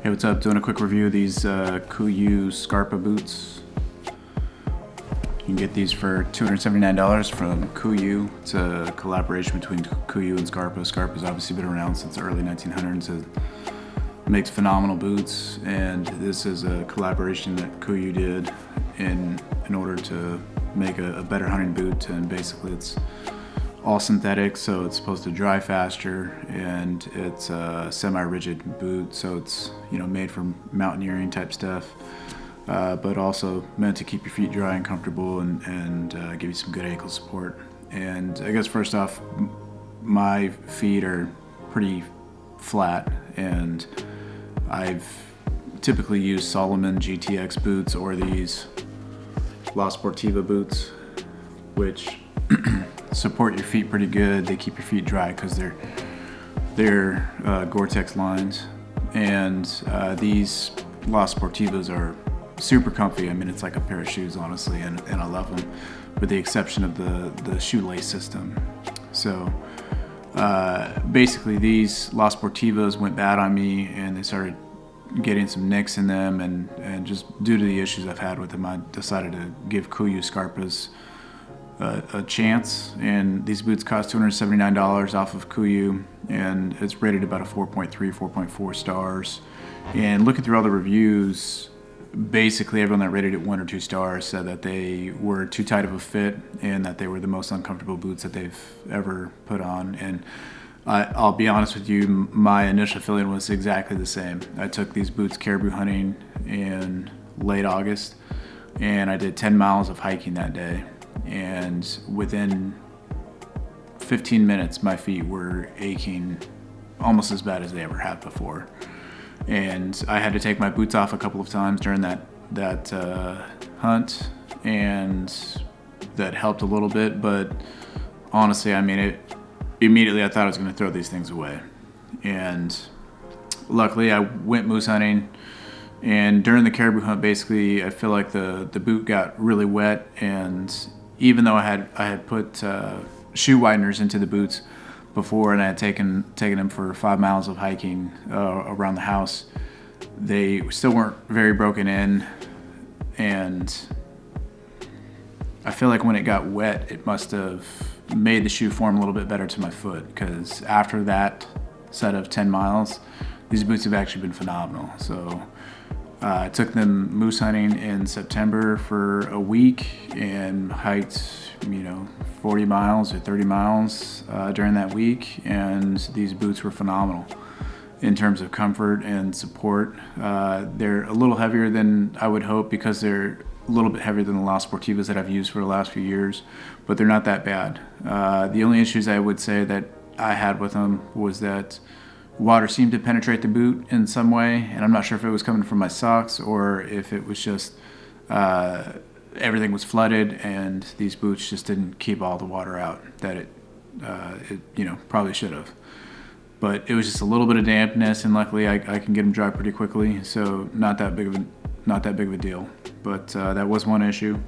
Hey, what's up? Doing a quick review of these Kuiu Scarpa boots. You can get these for $279 from Kuiu. It's a collaboration between Kuiu and Scarpa. Scarpa's obviously been around since the early 1900s. It makes phenomenal boots, and this is a collaboration that Kuiu did in order to make a better hunting boot. And basically it's all synthetic, so it's supposed to dry faster, and it's a semi-rigid boot, so it's made for mountaineering type stuff, but also meant to keep your feet dry and comfortable and give you some good ankle support. And I guess first off, my feet are pretty flat, and I've typically used Salomon GTX boots or these La Sportiva boots, which support your feet pretty good. They keep your feet dry because they're Gore-Tex lines, and these La Sportivas are super comfy. I mean, it's like a pair of shoes, honestly, and I love them, with the exception of the shoelace system. So basically, these La Sportivas went bad on me, and they started getting some nicks in them, and just due to the issues I've had with them, I decided to give Kuiu Scarpas a chance. And these boots cost $279 off of Kuiu, and it's rated about a 4.3, 4.4 stars. And looking through all the reviews, basically everyone that rated it 1 or 2 stars said that they were too tight of a fit and that they were the most uncomfortable boots that they've ever put on. And I'll be honest with you, my initial feeling was exactly the same. I took these boots caribou hunting in late August, and I did 10 miles of hiking that day. And within 15 minutes, my feet were aching almost as bad as they ever have before. And I had to take my boots off a couple of times during that hunt, and that helped a little bit. But honestly, I mean, immediately I thought I was going to throw these things away. And luckily, I went moose hunting. And during the caribou hunt, basically, I feel like the boot got really wet, and even though I had put shoe whiteners into the boots before, and I had taken them for 5 miles of hiking around the house, they still weren't very broken in. And I feel like when it got wet, it must have made the shoe form a little bit better to my foot, because after that set of 10 miles, these boots have actually been phenomenal. So I took them moose hunting in September for a week and hiked, 40 miles or 30 miles during that week, and these boots were phenomenal in terms of comfort and support. They're a little heavier than I would hope, because they're a little bit heavier than the La Sportivas that I've used for the last few years, but they're not that bad. The only issues I would say that I had with them was that water seemed to penetrate the boot in some way, and I'm not sure if it was coming from my socks or if it was just everything was flooded and these boots just didn't keep all the water out that it probably should have. But it was just a little bit of dampness, and luckily I can get them dry pretty quickly, so not that big of a deal. But that was one issue.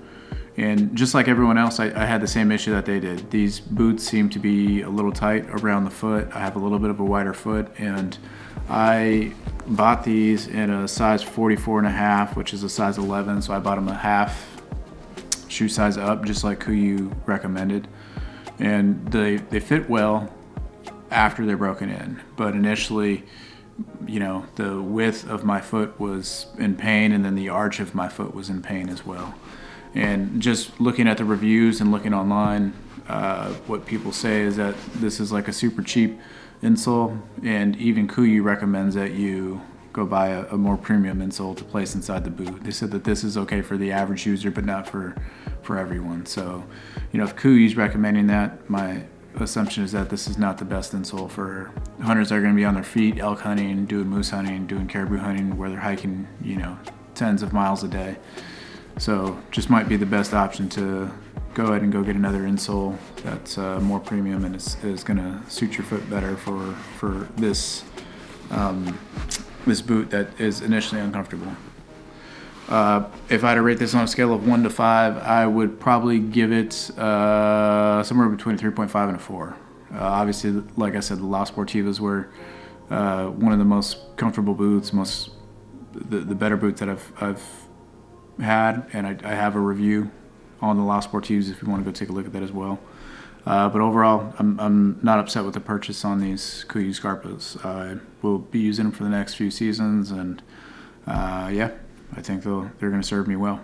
And just like everyone else, I had the same issue that they did. These boots seem to be a little tight around the foot. I have a little bit of a wider foot, and I bought these in a size 44.5, which is a size 11, so I bought them a half shoe size up, just like Kuiu recommended. And they fit well after they're broken in, but initially, the width of my foot was in pain, and then the arch of my foot was in pain as well. And just looking at the reviews and looking online, what people say is that this is like a super cheap insole, and even Kuiu recommends that you go buy a more premium insole to place inside the boot. They said that this is okay for the average user, but not for everyone. So, if Kuiu's recommending that, my assumption is that this is not the best insole for hunters that are going to be on their feet, elk hunting, doing moose hunting, doing caribou hunting, where they're hiking, tens of miles a day. So just might be the best option to go ahead and go get another insole that's more premium and is going to suit your foot better for this this boot that is initially uncomfortable. If I had to rate this on a scale of 1 to 5, I would probably give it somewhere between a 3.5 and a 4. Obviously, like I said, the La Sportivas were one of the most comfortable boots, most the better boot that I've had, and I have a review on the La Sportives if you want to go take a look at that as well. But overall, I'm not upset with the purchase on these Kuiu Scarpas. I will be using them for the next few seasons, and I think they're going to serve me well.